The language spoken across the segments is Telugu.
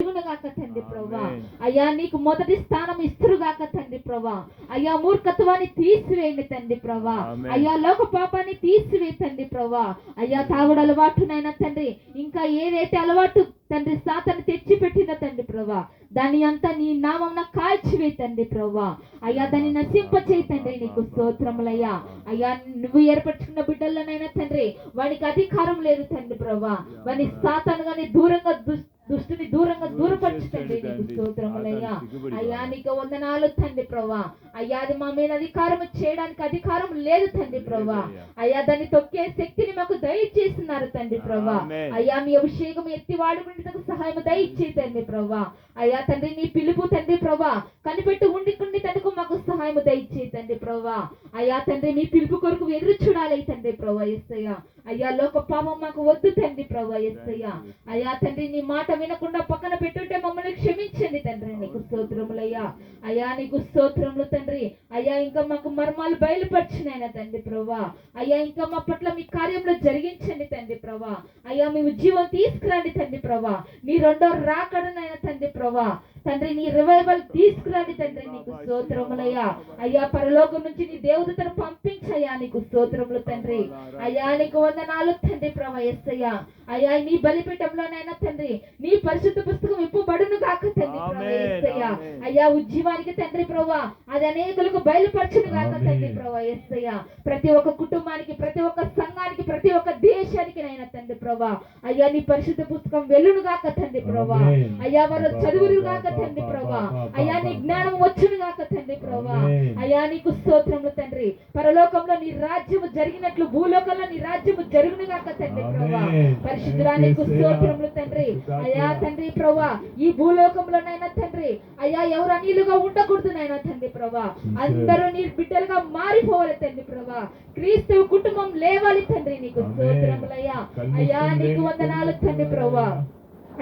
జరుగునుగాక తండ్రి ప్రభా. అయ్యా నీకు మొదటి స్థానం ఇస్తురుగాక తండ్రి ప్రభా. అయ్యా మూర్ఖత్వాన్ని తీసివేయండి తండ్రి ప్రభా. అయ్యా లోక పాపాన్ని తీసివే తండ్రి ప్రభా. అయ్యా తాగుడు అలవాటునైనా తండ్రి, ఇంకా ఏదైతే అలవాటు తండ్రి సాతాను తెచ్చి పెట్టిన తండ్రి ప్రభా, దాన్ని అంతా నీ నామమున కాల్చివే తండ్రి ప్రభా. అయ్యా దాన్ని నశింపచేయి తండ్రి. నీకు స్తోత్రములయ్యా. అయ్యా నువ్వు ఏర్పరచుకున్న బిడ్డల్లోనైనా తండ్రి వానికి అధికారం లేదు తండ్రి ప్రభా. వాని సాతాను గాని దూరంగా దుష్టుని దూరపరచు తండ్రి. నీకు స్తోత్రములయ్యా. అయ్యా నీకు వందనాలు తండ్రి ప్రభా. అయ్యా అది మా మీద అధికారం చేయడానికి అధికారం లేదు తండ్రి ప్రభా. అయ్యా దాన్ని తొక్కే శక్తిని మాకు దయచేస్తున్నారు తండ్రి ప్రభా. అయ్యా మీ అభిషేకం ఎత్తి వాడుకునేందుకు సహాయం దయచేయి తండ్రి ప్రభా. అయ్యా తండ్రి నీ పిలుపు తండ్రి ప్రభా కనిపెట్టి ఉండి తండ్రికి మాకు సహాయం దయచేయి తండ్రి ప్రభా. అయ్యా తండ్రి మీ పిలుపు కొరకు ఎదురు చూడాలి తండ్రి ప్రభా. యేసయ్యా అయ్యా లోక పాపం మాకు వద్దు తండ్రి ప్రభా. యేసయ్యా అయ్యా తండ్రి నీ మాట వినకుండా పక్కన పెట్టుంటే మమ్మల్ని క్షమించండి తండ్రి. నీకు స్తోత్రములయ్యా. అయ్యా నీకు స్తోత్రములు తండ్రి. అయ్యా ఇంకా మాకు మర్మాలు బయలుపరిచినైనా తండ్రి ప్రభా. అయ్యా ఇంకా మా పట్ల మీ కార్యంలో జరిగించండి తండ్రి ప్రభా. అయ్యా మీ ఉజ్జీవం తీసుకురండి తండ్రి ప్రభా. నీ రెండో రాకడనైనా తండ్రి ప్రభా. తండ్రి నీ రివైవల్ తీసుకురండి తండ్రి. నీకు స్తోత్రములయ్యా. అయ్యా పరలోకం నుంచి నీ దేవదూతను పంపించయ్యా. నీకు స్తోత్రములు తండ్రి. అయ్యా నీకు వందనాలు తండ్రి ప్రభా. యేసయ్యా అయ్యా నీ బలిపీఠంలోనైనా తండ్రి నీ పరిశుద్ధ పుస్తకం ఇప్పుబడును గాక తండ్రి ప్రభా. యేసయ్యా అయ్యా ఉజ్జీవానికి తండ్రి ప్రభా అది అనేకులకు బయలుపరచును గాక తండ్రి ప్రభా. యేసయ్యా ప్రతి ఒక్క కుటుంబానికి, ప్రతి ఒక్క సంఘానికి, ప్రతి ఒక్క దేశానికి నైనా తండ్రి ప్రభా అయ్యా నీ పరిశుద్ధ పుస్తకం వెలును గాక తండ్రి ప్రభా. అయ్యా వారు చదువురు గాక తండ్రి ప్రభా. అయ్యా నీ జ్ఞానం వచ్చును గాక తండ్రి ప్రభా. అయ్యా నీకు స్తోత్రములు తండ్రి. పరలోకంలో నీ రాజ్యము జరిగినట్లు భూలోకంలో నీ రాజ్యము జరుగును గాక తండ్రి ప్రభా. పరిశుద్ధుడా నీకు స్తోత్రములు తండ్రి. అయ్యా తండ్రి ప్రభా ఈ భూలోకంలోనైనా తండ్రి అయ్యా ఎవరు అనిలుగా ఉండకూడదు నైనా తండ్రి ప్రభా. అందరూ నీ బిడ్డలుగా మారిపోవాలి తండ్రి ప్రభా. క్రీస్తు కుటుంబం లేవాలి తండ్రి. నీకు స్తోత్రములయ్యా. అయ్యా నీకు వందనాలు తండ్రి ప్రభా.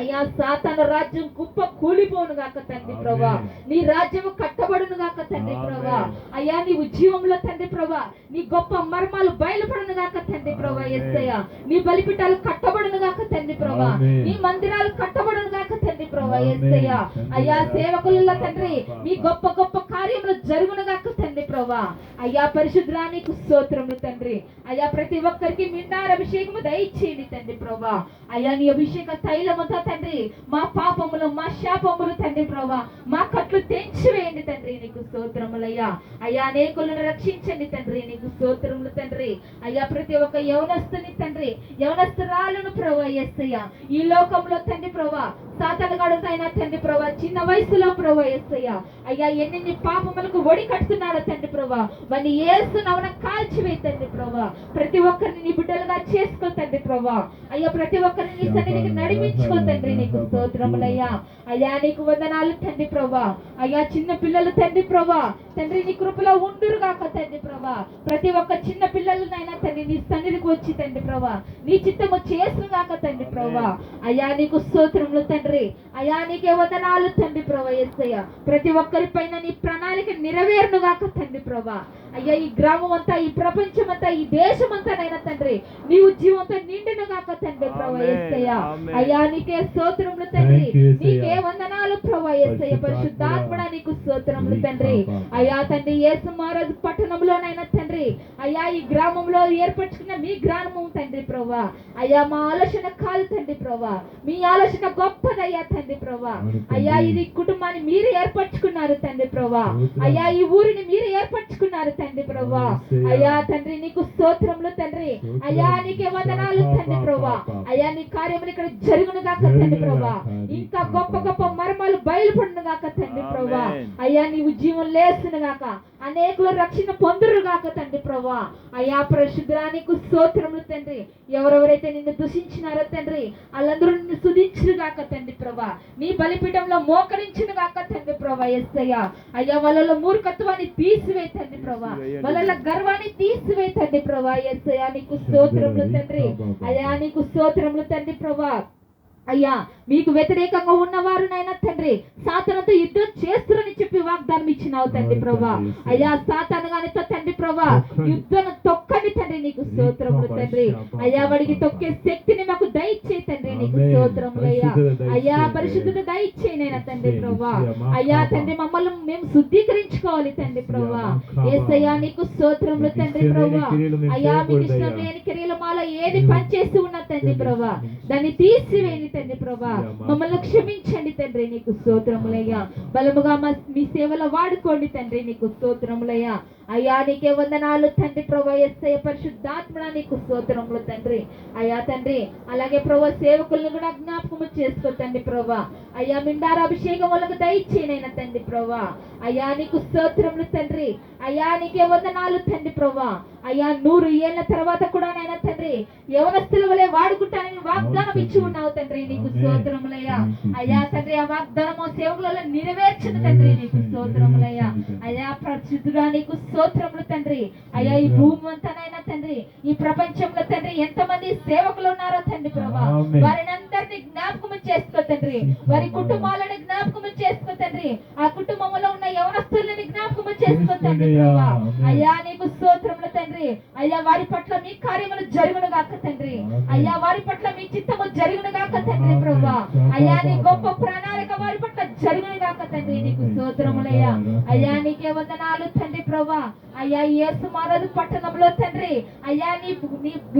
అయ్యా సాతాను రాజ్యం కుప్ప కూలిపోను గాక తండ్రి ప్రభా. నీ రాజ్యము కట్టబడును గాక తండ్రి ప్రభా. అయ్యా నీ ఉజ్జీవంలో తండ్రి ప్రభా నీ గొప్ప మర్మాలు బయలుపడును గాక తండ్రి ప్రభా. యేసయ్యా నీ బలిపీఠాలు కట్టబడును గాక తండ్రి ప్రభా. నీ మందిరాలు కట్టబడును గాక తండ్రి ప్రభా. యేసయ్యా అయ్యా సేవకులలో తండ్రి నీ గొప్ప గొప్ప కార్యములు జరుగును గాక తండ్రి ప్రభా. అయ్యా పరిశుద్ధుడా నీకు స్తోత్రములు తండ్రి. అయ్యా ప్రతి ఒక్కరికి మిండార అభిషేకము దయచేయండి తండ్రి ప్రభా. అయ్యా నీ అభిషేక తైలముతో తండ్రి మా పాపములు మా శాపములు తండ్రి ప్రభా మా కట్లు తెంచివేయండి తండ్రి. నీకు స్తోత్రములయ్యా. అయ్యా అనేకులను రక్షించండి తండ్రి. నీకు స్తోత్రములు తండ్రి. అయ్యా ప్రతి ఒక్క యవనస్తుని తండ్రి యవనస్తురాలను ప్రభా. యేసయ్యా ఈ లోకంలో తండ్రి ప్రభా సాతానుగాడునైనా తండ్రి ప్రభా చిన్న వయసులో ప్రభా. యేసయ్యా అయ్యా ఎన్ని పాపములకు ఒడి కడుతున్నాడు తండ్రి ప్రభా. వాని యేసు నామమున కాల్చివేయి తండ్రి ప్రభా. ప్రతి ఒక్కరిని నీ బిడ్డలుగా చేసుకో తండ్రి ప్రభా. అయ్యా ప్రతి ఒక్కరిని నీ సన్నిధికి నడిపించుకో తండ్రి. నీకు స్తోత్రములయ్యా. అయ్యా నీకు వందనాలు తండ్రి ప్రభా. అయ్యా చిన్న పిల్లలు తండ్రి ప్రభా తండ్రి నీ కృపలో ఉండురు గాక తండ్రి ప్రభా. ప్రతి ఒక్క చిన్న పిల్లలనైనా తండ్రి నీ సన్నిధికి వచ్చి తండ్రి ప్రభా నీ చిత్తము చేసును గాక తండ్రి ప్రభా. అయ్యా నీకు స్తోత్రములు తండ్రి. అయ్యా నీకే వందనాలు తండ్రి ప్రభా. యేసయ్యా ప్రతి ఒక్కరి పైన నీ ప్రణాళిక నెరవేరును గాక తండ్రి ప్రభా. అయ్యా ఈ గ్రామం అంతా, ఈ ప్రపంచం అంతా, ఈ దేశం అంతానైనా తండ్రి నీ ఉజ్జీవంతో నిండును గాక తండ్రి ప్రభా. యేసయ్యా అయ్యా నీకే స్తోత్రములు తండ్రి. నీకే వందనాలు ప్రభా. యేసయ్య పరిశుద్ధాత్మడా నీకు స్తోత్రములు తండ్రి. అయ్యా తండ్రి యేసు మహారాజు పట్టణంలోనైనా తండ్రి అయ్యా ఈ గ్రామంలో ఏర్పరచుకున్న మీ గ్రామం తండ్రి ప్రభా. అయ్యా మా ఆలోచన కాదు తండ్రి ప్రభా. మీ ఆలోచన గొప్పదయ్యా తండ్రి ప్రభా. అయ్యా ఇది కుటుంబాన్ని మీరు ఏర్పరచుకున్నారు తండ్రి ప్రభా. అయ్యా ఈ ఊరిని మీరు ఏర్పరచుకున్నారు తండ్రి ప్రభా. అయ్యా తండ్రి నీకు స్తోత్రములు తండ్రి. అయ్యా నీకే వందనాలు తండ్రి ప్రభా. అయ్యా నీ కార్యములు ఇక్కడ జరుగును గాక తండ్రి ప్రభా. ఇంకా గొప్ప గొప్ప మర్మాలు బయలుపడును గాక తండ్రి ప్రభా. అయ్యా నీ ఉజ్జీవం లేస్తును గాక, అనేకులు రక్షణ పొందురు గాక తండ్రి ప్రభా. అయ్యా పరిశుద్ధుడా నీకు స్తోత్రములు తండ్రి. ఎవరెవరైతే నిన్ను దూషించినారో తండ్రి వాళ్ళందరూ నిన్ను స్తుతించును గాక తండ్రి ప్రభా. నీ బలిపీఠంలో మోకరించును గాక తండ్రి ప్రభా. యేసయ్యా అయ్యా వాళ్ళలో మూర్ఖత్వాన్ని తీసివేయి తండ్రి ప్రభా. వాళ్ళ గర్వాన్ని తీసివేయి తండ్రి ప్రభా. యేసయ్యా నీకు స్తోత్రములు తండ్రి. అయ్యా నీకు స్తోత్రములు తండ్రి ప్రభా. అయ్యా మీకు వ్యతిరేకంగా ఉన్నవారునైనా తండ్రి సాతానుతో యుద్ధం చేస్తురని చెప్పి వాగ్దానం వాగ్దానం ఇచ్చినావు తండ్రి ప్రభా. అయ్యా సాతాను గానితో తండ్రి ప్రభా యుద్ధం తొక్కని తండ్రి నీకు స్తోత్రములు తండ్రి. అయ్యా వాడికి తొక్కే శక్తిని మాకు దయచే తండ్రి నీకు స్తోత్రములు అయ్యా. అయ్యా పరిశుద్ధత దయచేనైనా తండ్రి ప్రభా. అయ్యా తండ్రి మమ్మల్ని మేము శుద్ధీకరించుకోవాలి తండ్రి ప్రభా. యేసయ్యా నీకు స్తోత్రములు తండ్రి ప్రభా. అయ్యా మీకు ఇష్టం లేని క్రియలు మాలో ఏది పనిచేస్తూ ఉన్నా తండ్రి ప్రభా దాన్ని తీసివేయండి తండ్రి ప్రభా. మమ్మల్ని క్షమించండి తండ్రి నీకు స్తోత్రములయ్యా. బలముగా మీ సేవలో వాడుకోండి తండ్రి నీకు స్తోత్రములయ్యా. అయ్యా నీకే వందనాలు తండ్రి ప్రభా. యేసయ్య పరిశుద్ధాత్మ నీకు స్తోత్రములు తండ్రి. అయ్యా తండ్రి అలాగే ప్రభా సేవకులను కూడా జ్ఞాపకము చేసుకో తండ్రి ప్రభా. అయ్యా మిండార అభిషేకం వాళ్ళకు దయచేయనైనా తండ్రి ప్రభా. అయ్యా నీకు స్తోత్రములు తండ్రి. అయ్యా నీకే వందనాలు తండ్రి ప్రభా. అయ్యా 100 ఏళ్ల తర్వాత కూడా నైనా తండ్రి యవనస్తుల వలె వాడుకుంటానని వాగ్దానం ఇచ్చి ఉన్నావు తండ్రి నీకు స్తోత్రములయ్యా. అయ్యా తండ్రి ఆ వాగ్దానము సేవకులలో నెరవేర్చను తండ్రి నీకు స్తోత్రములయ్యా. అయ్యా పరిశుద్ధుడా నీకు స్తోత్రములు తండ్రి. అయ్యా ఈ భూమి అంతానైనా తండ్రి ఈ ప్రపంచంలో తండ్రి ఎంతమంది సేవకులు ఉన్నారో తండ్రి ప్రభా వారిని అందరినీ జ్ఞాపకము చేసుకో తండ్రి. వారి కుటుంబాలను జ్ఞాపకము చేసుకో తండ్రి. ఆ కుటుంబంలో ఉన్న యవనస్తులని జ్ఞాపకము చేసుకో తండ్రి ప్రభా. అయ్యా నీకు స్తోత్రములు తండ్రి. అయ్యా వారి పట్ల మీ కార్యములు జరుగును గాక తండ్రి. అయ్యా వారి పట్ల మీ చిత్తము జరుగును గాక తండ్రి ప్రభా. అయ్యా నీ గొప్ప ప్రణాళిక వారి పట్ల జరుగును గాక తండ్రి నీకు స్తోత్రములయ్యా. అయ్యా నీకే వందనాలు తండ్రి ప్రభా. అయ్యా యేసు మారదు పట్టణంలో తండ్రి అయ్యా నీ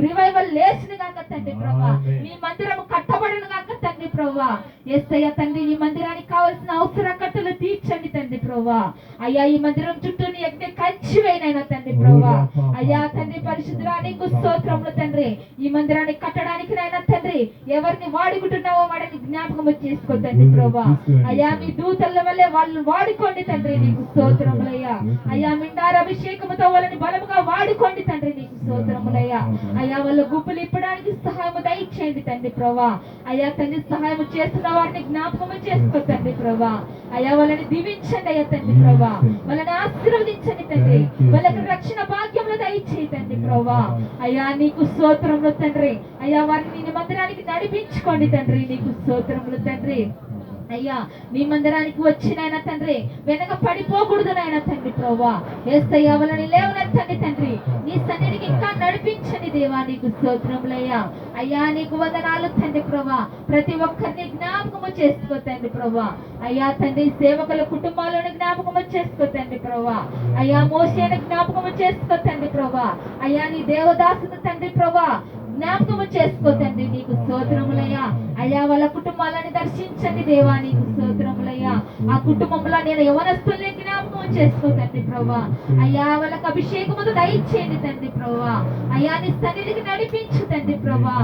రివైవల్ లేచును గాక తండ్రి ప్రభా. నీ మందిరం కట్టబడును గాక తండ్రి ప్రభా. యేసయ్య తండ్రి ఈ మందిరానికి కావాల్సిన అవసర కట్టలు తీర్చండి తండ్రి ప్రభా. అయ్యా ఈ మందిరం చుట్టూ నీ యజ్ఞ కంచి వేయనైనా తండ్రి ప్రభా. అయ్యా తండ్రి పరిశుద్ధుడా నీకు స్తోత్రములు తండ్రి. ఈ మందిరాన్ని కట్టడానికి నైనా తండ్రి ఎవరిని వాడుకుంటున్నావో వాడిని జ్ఞాపకం చేసుకో తండ్రి ప్రభా. అయ్యా మీ దూతల వల్లే వాళ్ళు వాడుకోండి తండ్రి నీకు స్తోత్రములయ్యా. అయ్యా మిండార అభిషేకముతో వాళ్ళని బలముగా వాడుకోండి తండ్రి నీకు స్తోత్రములయ్యా. అయ్యా వాళ్ళ గుప్పులు ఇప్పడానికి సహాయము దయచేయండి తండ్రి ప్రభా. అయ్యా తండ్రి సహాయం చేస్తున్న వారిని జ్ఞాపకము చేసుకో తండ్రి ప్రభా. అయ్యా వాళ్ళని దీవించండి అయ్యా తండ్రి ప్రభా. వాళ్ళని ఆశీర్వదించండి తండ్రి. వాళ్ళకి రక్షణ భాగ్యములు దయచేయి తండ్రి ప్రభా. అయ్యా నీకు స్తోత్రములు తండ్రి. అయ్యా వారిని నీ మందిరానికి నడిపించుకోండి తండ్రి నీకు స్తోత్రములు తండ్రి. అయ్యా నీ మందిరానికి వచ్చినైనా తండ్రి వెనక పడిపోకూడదు నాయన తండ్రి ప్రభా. యేసయ్యా వాళ్ళని లేవనెత్తండి తండ్రి. నీ సన్నిధికి ఇంకా నడిపించండి దేవా నీకు స్తోత్రములయ్యా. అయ్యా నీకు వందనాలు తండ్రి ప్రభా. ప్రతి ఒక్కరిని జ్ఞాపకము చేసుకో తండ్రి ప్రభా. అయ్యా తండ్రి సేవకుల కుటుంబాలను జ్ఞాపకము చేసుకో తండ్రి ప్రభా. అయ్యా మోసేని జ్ఞాపకము చేసుకో తండ్రి ప్రభా. అయ్యా నీ దేవదాసును తండ్రి ప్రభా జ్ఞాపకము చేసుకో తండ్రి నీకు స్తోత్రములయ్యా. అయ్యా వాళ్ళ కుటుంబాలను దర్శించండి దేవా నీకు స్తోత్రములయ్యా. ఆ కుటుంబంలో నేను యవనస్తుల్ని జ్ఞాపకం చేసుకో తండ్రి ప్రభా. అయ్యా వాళ్ళకు అభిషేకముతో దయచేయండి తండ్రి ప్రభా. అయ్యా నీ సన్నిధికి నడిపించు తండ్రి ప్రభా.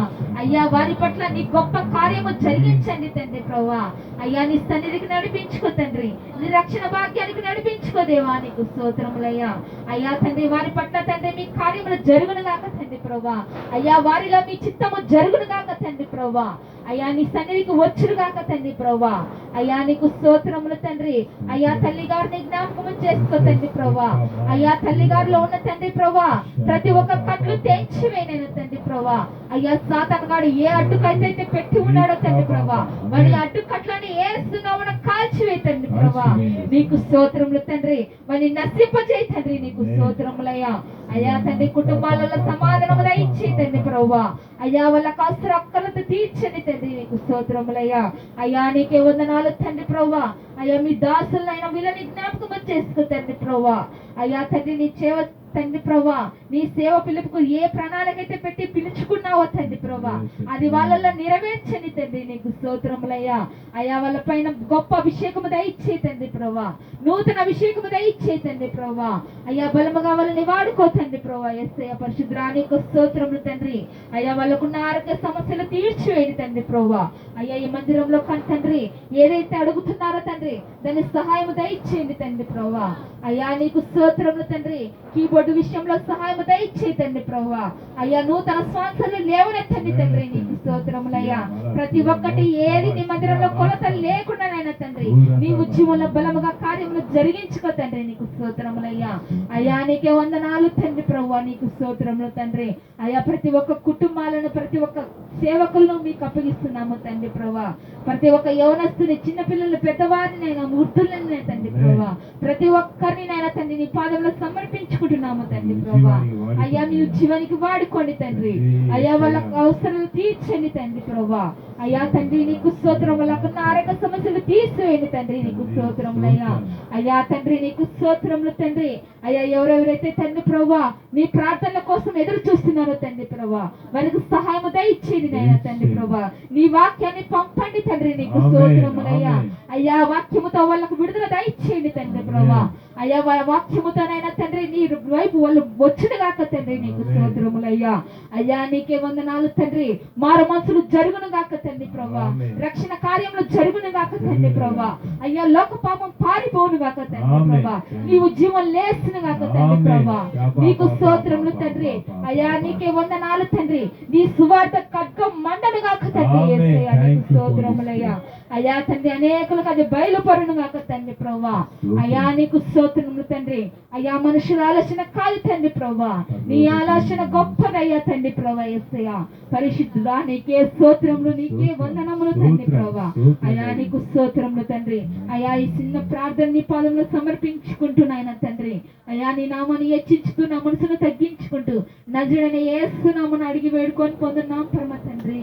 అయ్యా వారి పట్ల నీ గొప్ప కార్యము జరిగించండి తండ్రి ప్రభా. అయ్యా నీ సన్నిధికి నడిపించుకో తండ్రి. నీ రక్షణ భాగ్యానికి నడిపించుకో దేవా నీకు స్తోత్రములయ్యా. అయ్యా తండ్రి వారి పట్ల తండ్రి మీ కార్యములు జరుగును గాక తండ్రి ప్రభా. అయ్యా వారిలో మీ చిత్తము జరుగును గాక తండ్రి ప్రభా. అయ్యా నీ సన్నిధికి వచ్చును గాక తండ్రి ప్రభా. అయ్యా నీకు స్తోత్రములు తండ్రి. అయ్యా తల్లి గారిని జ్ఞాపకం చేసుకో తండ్రి ప్రభా. అయ్యా తల్లి గారిలో ఉన్న తండ్రి ప్రభా ప్రతి ఒక్క కట్లు తెంచివేయనైనా తండ్రి ప్రభా. అయ్యా సాతాను గాడు ఏ అడ్డుకైతే పెట్టి ఉన్నాడో తండ్రి ప్రభా వాడి అడ్డుకట్లని ఏస్తున్నామని కాల్చివే తండ్రి ప్రభా. నీకు స్తోత్రములు తండ్రి. వాడిని నశింపజేయి తండ్రి నీకు స్తోత్రములయ్యా. అయ్యా తండ్రి కుటుంబాలలో సమాధానము దయచేయి తండ్రి ప్రభా. అయ్యా వాళ్ళ అవసర అక్కలతో తీర్చండి తండ్రి నీకు స్తోత్రములయ్యా. అయ్యా నీకే వందనాలు తండ్రి ప్రభా. అయ్యా మీ దాసులైన వీళ్ళని జ్ఞాపకం చేసుకో తండ్రి ప్రభా. అయ్యా తండ్రి నీ సేవ తండ్రి ప్రభా నీ సేవ పిలుపుకు ఏ ప్రణాళిక అయితే పెట్టి పిలుచుకున్నావో తండ్రి ప్రభా అది వాళ్ళల్లో నెరవేర్చండి తండ్రి నీకు స్తోత్రములయ్యా. అయ్యా వాళ్ళ పైన గొప్ప అభిషేకము దయచేయి తండ్రి ప్రభా. నూతన అభిషేకము దయచేయి తండ్రి ప్రభా. అయ్యా బలముగా వాళ్ళని వాడుకో తండ్రి ప్రభా. యేసయ్య పరిశుద్ధుడా నీకు స్తోత్రములు తండ్రి. అయ్యా వాళ్ళకున్న ఆరోగ్య సమస్యలు తీర్చివేయండి తండ్రి ప్రభా. అయ్యా ఈ మందిరంలో తండ్రి ఏదైతే అడుగుతున్నారో తండ్రి దాని సహాయం దయచేయండి తండ్రి ప్రభా. అయ్యా నీకు స్తోత్రములు తండ్రి. కీబోర్డు విషయంలో సహాయం దయచేయి తండ్రి ప్రభా. అయ్యా నూతన స్పాన్సర్లు లేవనెత్తండి తండ్రి నీకు స్తోత్రములయ్యా. ప్రతి ఒక్కటి ఏది నీ మందిరంలో కొలత లేకుండా తండ్రి నీ ఉద్యమంలో బలముగా కార్యములు జరిగించుకో తండ్రి. నీకు స్తోత్రములయ్యా. అయ్యా నీకే వందనాలు తండ్రి ప్రభువా. నీకు స్తోత్రములు తండ్రి. అయ్యా ప్రతి ఒక్క కుటుంబాలను ప్రతి ఒక్క సేవకులను మీకు అప్పగిస్తున్నాము తండ్రి ప్రభా. ప్రతి ఒక్క యవనస్తుని చిన్నపిల్లలు పెద్దవారిని నైనా వృద్ధులని తండ్రి ప్రభా, ప్రతి ఒక్కరిని నైనా తండ్రి నీ పాదంలో సమర్పించుకుంటున్నాము తండ్రి ప్రభా. అయ్యా మీ జీవానికి వాడుకోండి తండ్రి. అయ్యా వాళ్ళ అవసరాలు తీర్చండి తండ్రి ప్రభా. అయ్యా తండ్రి నీకు స్తోత్రములకున్న ఆరోగ్య సమస్యలు తీసివేయండి తండ్రి. నీకు స్తోత్రములయ్యా. అయ్యా తండ్రి నీకు స్తోత్రములు తండ్రి. అయ్యా ఎవరెవరైతే తండ్రి ప్రభా నీ ప్రార్థనల కోసం ఎదురు చూస్తున్నారో తండ్రి ప్రభా, వారికి సహాయము దయచేయండి నైనా తండ్రి ప్రభా. నీ వాక్యాన్ని పంపండి తండ్రి. నీకు స్తోత్రములయ్యా. అయ్యా వాక్యముతో వాళ్ళకు విడుదల దయచేయండి తండ్రి ప్రభా. అయ్యా వాక్యముతోనైనా తండ్రి నీ వైపు వాళ్ళు వచ్చుడు గాక తండ్రి. నీకు స్తోత్రములయ్యా. అయ్యా నీకే వందనాలు తండ్రి. మారు మనసులు జరుగును గాక తండ్రి ప్రభా. రక్షణ కార్యములు జరుగును గాక తండ్రి ప్రభా. అయ్యా లోక పాపం పారిపోను గాక తండ్రి ప్రభా. నీవు జీవం లేస్తును గాక తండ్రి ప్రభా. నీకు స్తోత్రములు తండ్రి. అయ్యా నీకే వందనాలు తండ్రి. నీ సువార్త ఖడ్గం మండను గాక తండ్రి. యేసయ్యా నీకు స్తోత్రములయ్యా. అయ్యా తండ్రి అనేకులకు అది బయలుపరును గాక తండ్రి ప్రభా. అయ్యా నీకు స్తోత్రములు తండ్రి. అయ్యా మనుషుల ఆలోచన కాదు తండ్రి ప్రభా, నీ ఆలోచన గొప్పదయ్యా తండ్రి ప్రభా. యేసయ్యా పరిశుద్ధుడా నీకే స్తోత్రములు, నీకే వందనములు తండ్రి ప్రభా. అయ్యా నీకు స్తోత్రములు తండ్రి. అయ్యా ఈ చిన్న ప్రార్థన నీ పాదంలో సమర్పించుకుంటున్నాయన తండ్రి. అయ్యా నీ నామాన్ని హెచ్చించుతూ నా మనసును తగ్గించుకుంటూ నజరుడైన యేసు నామమున అడిగి వేడుకొని పొందున్నాం పరమ తండ్రి.